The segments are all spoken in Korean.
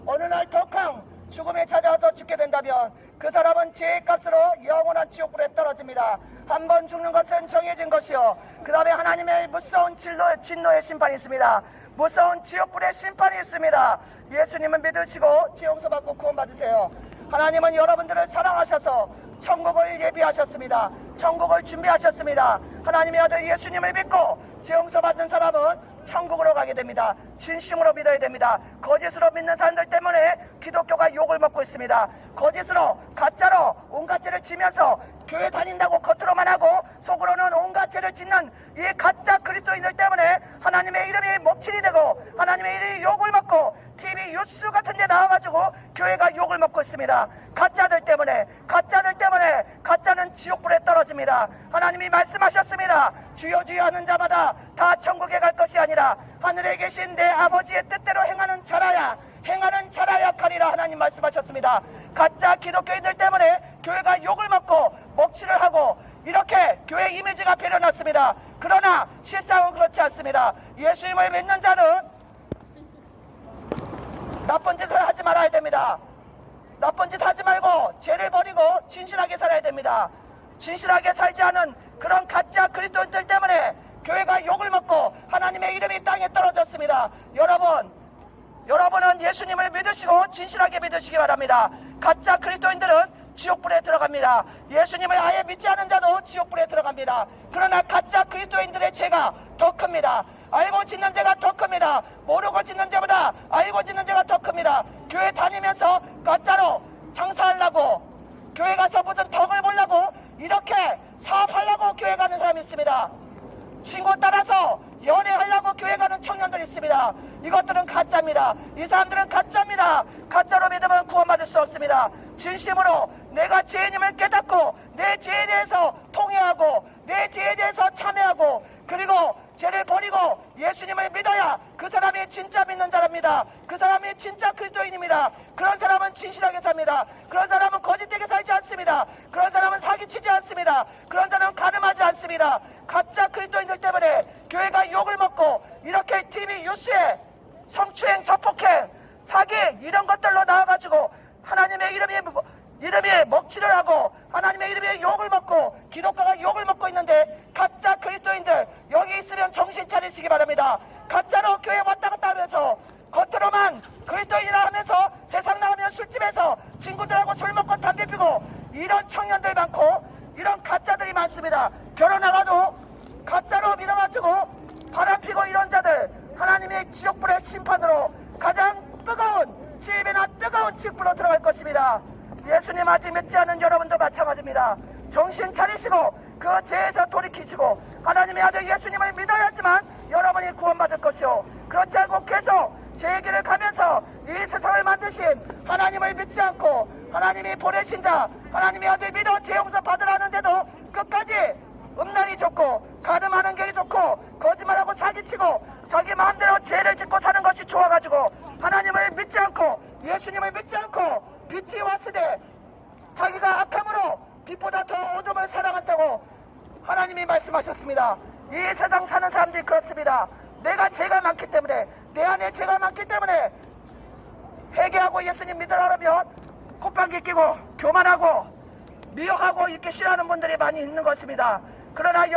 어느 날 덕항 죽음에 찾아와서 죽게 된다면 그 사람은 죄의 값으로 영원한 지옥불에 떨어집니다. 한 번 죽는 것은 정해진 것이요, 그 다음에 하나님의 무서운 진노의 심판이 있습니다. 무서운 지옥불의 심판이 있습니다. 예수님을 믿으시고 죄 용서받고 구원받으세요. 하나님은 여러분들을 사랑하셔서 천국을 예비하셨습니다. 천국을 준비하셨습니다. 하나님의 아들 예수님을 믿고 죄 용서받은 사람은 천국으로 가게 됩니다. 진심으로 믿어야 됩니다. 거짓으로 믿는 사람들 때문에 기독교가 욕을 먹고 있습니다. 거짓으로 가짜로 온갖 죄를 지면서 교회 다닌다고 겉으로만 하고 속으로는 온갖 죄를 짓는 이 가짜 그리스도인들 때문에 하나님의 이름이 먹칠이 되고 하나님의 이름이 욕을 먹고 TV 뉴스 같은 데 나와가지고 교회가 욕을 먹고 있습니다. 가짜들 때문에 가짜는 지옥불에 떨어집니다. 하나님이 말씀하셨습니다. 주여 주여 하는 자마다 다 천국에 갈 것이 아니라 하늘에 계신 내 아버지의 뜻대로 행하는 자라야 하리라 하나님 말씀하셨습니다. 가짜 기독교인들 때문에 교회가 욕을 먹고 먹칠을 하고 이렇게 교회 이미지가 배려났습니다. 그러나 실상은 그렇지 않습니다. 예수님을 믿는 자는 나쁜 짓을 하지 말아야 됩니다. 나쁜 짓 하지 말고 죄를 버리고 진실하게 살아야 됩니다. 진실하게 살지 않은 그런 가짜 그리스도인들 때문에 교회가 욕을 먹고 하나님의 이름이 땅에 떨어졌습니다. 여러분은 예수님을 믿으시고 진실하게 믿으시기 바랍니다. 가짜 그리스도인들은 지옥불에 들어갑니다. 예수님을 아예 믿지 않은 자도 지옥불에 들어갑니다. 그러나 가짜 그리스도인들의 죄가 더 큽니다. 알고 짓는 죄가 더 큽니다. 모르고 짓는 죄보다 알고 짓는 죄가 더 큽니다. 교회 다니면서 가짜로 장사하려고, 교회 가서 무슨 덕을 보려고 이렇게 사업하려고 교회 가는 사람이 있습니다. 친구 따라서 연애하려고 교회 가는 청년들이 있습니다. 이것들은 가짜입니다. 이 사람들은 가짜입니다. 가짜로 믿으면 구원받을 수 없습니다. 진심으로 내가 죄인임을 깨닫고 내 죄에 대해서 통회하고 내 죄에 대해서 참회하고 그리고 죄를 버리고 예수님을 믿어야 그 사람이 진짜 믿는 자랍니다. 그 사람이 진짜 그리스도인입니다. 그런 사람은 진실하게 삽니다. 그런 사람은 거짓되게 살지 않습니다. 그런 사람은 사기치지 않습니다. 그런 사람은 가늠하지 않습니다. 가짜 그리스도인들 때문에 교회가 욕을 먹고 이렇게 TV 뉴스에 성추행, 성폭행, 사기 이런 것들로 나와가지고 하나님의 이름이 먹칠을 하고 하나님의 이름에 욕을 먹고 기독교가 욕을 먹고 있는데 가짜 그리스도인들 여기 있으면 정신 차리시기 바랍니다. 가짜로 교회 왔다 갔다 하면서 겉으로만 그리스도인이라 하면서 세상 나가면 술집에서 친구들하고 술 먹고 담배 피고 이런 청년들 많고 이런 가짜들이 많습니다. 결혼하고도 가짜로 믿어가지고 바람 피고 이런 자들 하나님의 지옥불의 심판으로 가장 뜨거운 지옥이나 뜨거운 지옥불로 들어갈 것입니다. 예수님 아직 믿지 않은 여러분도 마찬가지입니다. 정신 차리시고 그 죄에서 돌이키시고 하나님의 아들 예수님을 믿어야지만 여러분이 구원받을 것이요, 그렇지 않고 계속 죄의 길을 가면서 이 세상을 만드신 하나님을 믿지 않고 하나님이 보내신 자 하나님의 아들 믿어 죄 용서 받으라는데도 끝까지 음란이 좋고 가늠하는 게 좋고 거짓말하고 사기치고 자기 마음대로 죄를 짓고 사는 것이 좋아가지고 하나님을 믿지 않고 예수님을 믿지 않고 빛이 왔으되 자기가 악함으로 빛보다 더 어둠을 사랑한다고 하나님이 말씀하셨습니다. 이 세상 사는 사람들이 그렇습니다. 내가 죄가 많기 때문에 내 안에 죄가 많기 때문에 회개하고 예수님 믿으라면 콧방귀 끼고 교만하고 미혹하고 이렇게 싫어하는 분들이 많이 있는 것입니다. 그러나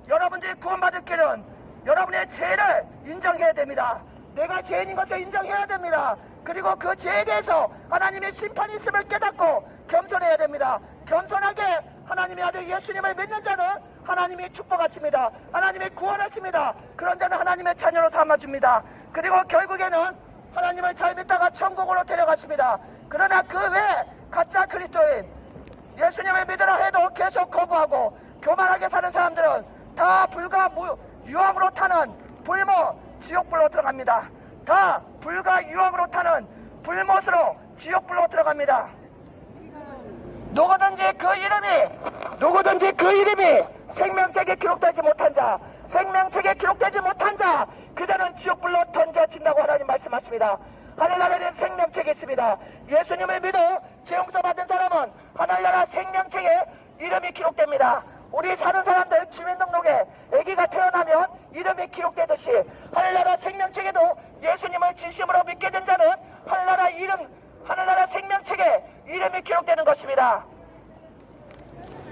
여러분들이 구원받을 길은 여러분의 죄를 인정해야 됩니다. 내가 죄인인 것을 인정해야 됩니다. 그리고 그 죄에 대해서 하나님의 심판이 있음을 깨닫고 겸손해야 됩니다. 겸손하게 하나님의 아들 예수님을 믿는 자는 하나님이 축복하십니다. 하나님이 구원하십니다. 그런 자는 하나님의 자녀로 삼아줍니다. 그리고 결국에는 하나님을 잘 믿다가 천국으로 데려가십니다. 그러나 그 외에 가짜 그리스도인 예수님을 믿으라 해도 계속 거부하고 교만하게 사는 사람들은 다 불과 유황으로 타는 불모 지옥불로 들어갑니다. 다 불과 유황으로 타는 불못으로 지옥불로 들어갑니다. 누구든지 그 이름이 생명책에 기록되지 못한 자 그 자는 지옥불로 던져진다고 하나님 말씀하십니다. 하늘나라는 생명책에 있습니다. 예수님을 믿어 죄 용서 받은 사람은 하늘나라 생명책에 이름이 기록됩니다. 우리 사는 사람들 주민등록에 아기가 태어나면 이름이 기록되듯이 하늘나라 생명책에도 예수님을 진심으로 믿게 된 자는 하늘나라 하늘나라 생명책에 이름이 기록되는 것입니다.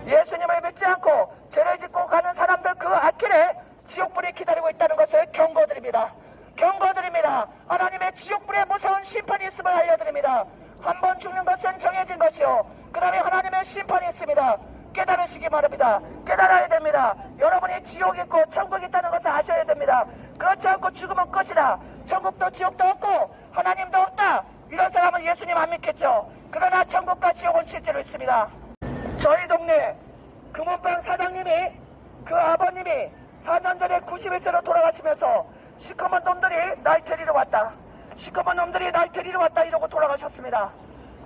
예수님을 믿지 않고 죄를 짓고 가는 사람들 그 앞길에 지옥불이 기다리고 있다는 것을 경고드립니다. 경고드립니다. 하나님의 지옥불에 무서운 심판이 있음을 알려드립니다. 한 번 죽는 것은 정해진 것이요, 그 다음에 하나님의 심판이 있습니다. 깨달으시기 바랍니다. 깨달아야 됩니다. 여러분이 지옥이 있고 천국이 있다는 것을 아셔야 됩니다. 그렇지 않고 죽으면 끝이다, 천국도 지옥도 없고 하나님도 없다, 이런 사람은 예수님 안 믿겠죠. 그러나 천국과 지옥은 실제로 있습니다. 저희 동네 금은방 사장님이, 그 아버님이 4년 전에 91세로 돌아가시면서 시커먼 놈들이 날 데리러 왔다, 시커먼 놈들이 날 데리러 왔다 이러고 돌아가셨습니다.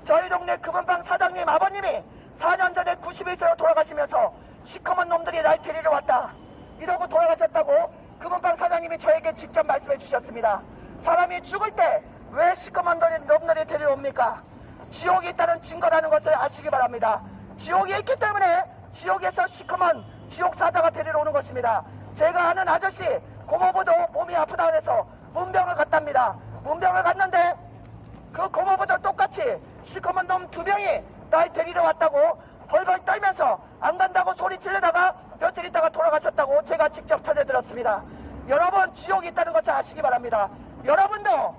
저희 동네 금은방 사장님 아버님이 4년 전에 91세로 돌아가시면서 시커먼 놈들이 날 데리러 왔다 이러고 돌아가셨다고 금은방 사장님이 저에게 직접 말씀해 주셨습니다. 사람이 죽을 때 왜 시커먼 놈들이 데리러 옵니까? 지옥이 있다는 증거라는 것을 아시기 바랍니다. 지옥이 있기 때문에 지옥에서 시커먼 지옥사자가 데리러 오는 것입니다. 제가 아는 아저씨 고모부도 몸이 아프다 그래서 문병을 갔답니다. 문병을 갔는데 그 고모부도 똑같이 시커먼 놈 2명이 날 데리러 왔다고 벌벌 떨면서 안 간다고 소리 지르다가 며칠 있다가 돌아가셨다고 제가 직접 전해들었습니다. 여러분, 지옥이 있다는 것을 아시기 바랍니다. 여러분도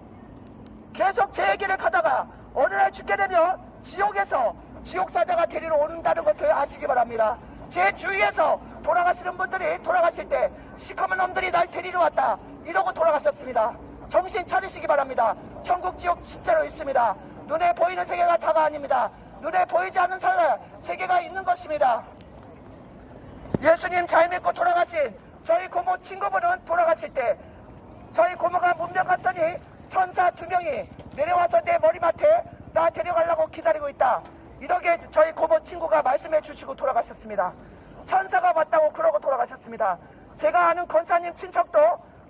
계속 제 얘기를 가다가 어느 날 죽게 되면 지옥에서 지옥사자가 데리러 온다는 것을 아시기 바랍니다. 제 주위에서 돌아가시는 분들이 돌아가실 때 시커먼 놈들이 날 데리러 왔다 이러고 돌아가셨습니다. 정신 차리시기 바랍니다. 천국 지옥 진짜로 있습니다. 눈에 보이는 세계가 다가 아닙니다. 눈에 보이지 않는 세계가 있는 것입니다. 예수님 잘 믿고 돌아가신 저희 고모 친구분은 돌아가실 때 저희 고모가 문병 갔더니 천사 2명이 내려와서 내 머리맡에 나 데려가려고 기다리고 있다, 이렇게 저희 고모 친구가 말씀해 주시고 돌아가셨습니다. 천사가 왔다고 그러고 돌아가셨습니다. 제가 아는 권사님 친척도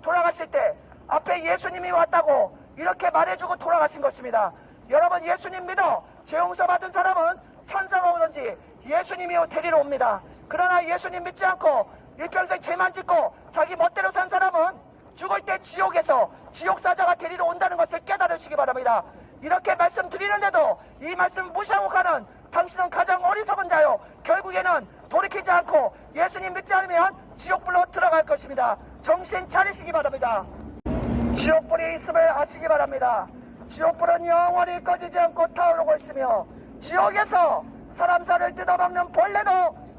돌아가실 때 앞에 예수님이 왔다고 이렇게 말해주고 돌아가신 것입니다. 여러분, 예수님 믿어 죄용서 받은 사람은 천사가 오든지 예수님이 데리러 옵니다. 그러나 예수님 믿지 않고 일평생 죄만 짓고 자기 멋대로 산 사람은 죽을 때 지옥에서 지옥사자가 데리러 온다는 것을 깨달으시기 바랍니다. 이렇게 말씀드리는데도 이 말씀 무시하고 가는 당신은 가장 어리석은 자요, 결국에는 돌이키지 않고 예수님 믿지 않으면 지옥불로 들어갈 것입니다. 정신 차리시기 바랍니다. 지옥불이 있음을 아시기 바랍니다. 지옥불은 영원히 꺼지지 않고 타오르고 있으며 지옥에서 사람 살을 뜯어먹는 벌레도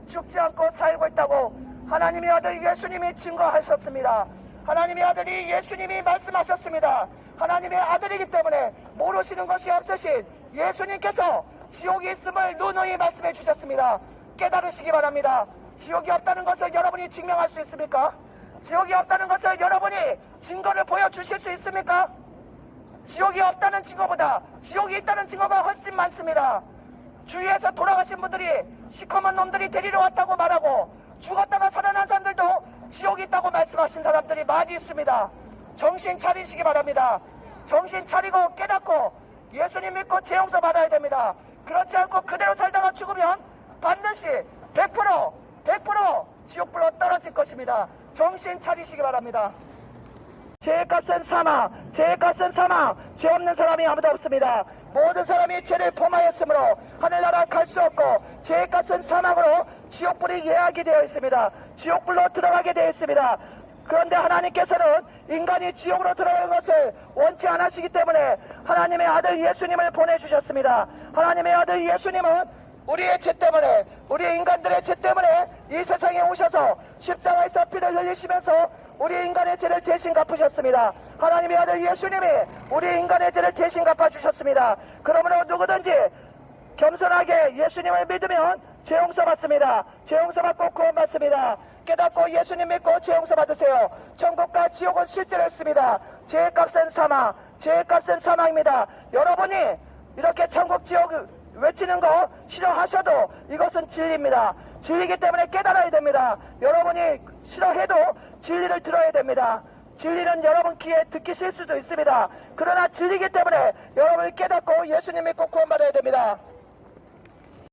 죽지 않고 살고 있다고 하나님의 아들 예수님이 증거하셨습니다. 하나님의 아들이 예수님이 말씀하셨습니다. 하나님의 아들이기 때문에 모르시는 것이 없으신 예수님께서 지옥이 있음을 누누이 말씀해 주셨습니다. 깨달으시기 바랍니다. 지옥이 없다는 것을 여러분이 증명할 수 있습니까? 지옥이 없다는 것을 여러분이 증거를 보여주실 수 있습니까? 지옥이 없다는 증거보다 지옥이 있다는 증거가 훨씬 많습니다. 주위에서 돌아가신 분들이 시커먼 놈들이 데리러 왔다고 말하고 죽었다가 살아난 사람들도 지옥이 있다고 말씀하신 사람들이 많이 있습니다. 정신 차리시기 바랍니다. 정신 차리고 깨닫고 예수님 믿고 죄용서 받아야 됩니다. 그렇지 않고 그대로 살다가 죽으면 반드시 100% 지옥불로 떨어질 것입니다. 정신 차리시기 바랍니다. 죄의 값은 사망, 죄의 값은 사망, 죄 없는 사람이 아무도 없습니다. 모든 사람이 죄를 범하였으므로 하늘나라 갈 수 없고 죄의 값은 사망으로 지옥불이 예하게 되어 있습니다. 지옥불로 들어가게 되어 있습니다. 그런데 하나님께서는 인간이 지옥으로 들어가는 것을 원치 않으시기 때문에 하나님의 아들 예수님을 보내주셨습니다. 하나님의 아들 예수님은 우리의 죄 때문에, 우리 인간들의 죄 때문에 이 세상에 오셔서 십자가에서 피를 흘리시면서 우리 인간의 죄를 대신 갚으셨습니다. 하나님의 아들 예수님이 우리 인간의 죄를 대신 갚아주셨습니다. 그러므로 누구든지 겸손하게 예수님을 믿으면 죄용서 받습니다. 죄용서 받고 구원 받습니다. 깨닫고 예수님 믿고 죄용서 받으세요. 천국과 지옥은 실제로 있습니다. 죄의 값은 사망, 죄의 값은 사망입니다. 여러분이 이렇게 천국 지옥 외치는 거 싫어하셔도 이것은 진리입니다. 진리이기 때문에 깨달아야 됩니다. 여러분이 싫어해도 진리를 들어야 됩니다. 진리는 여러분 귀에 듣기 싫을 수도 있습니다. 그러나 진리이기 때문에 여러분이 깨닫고 예수님 믿고 구원받아야 됩니다.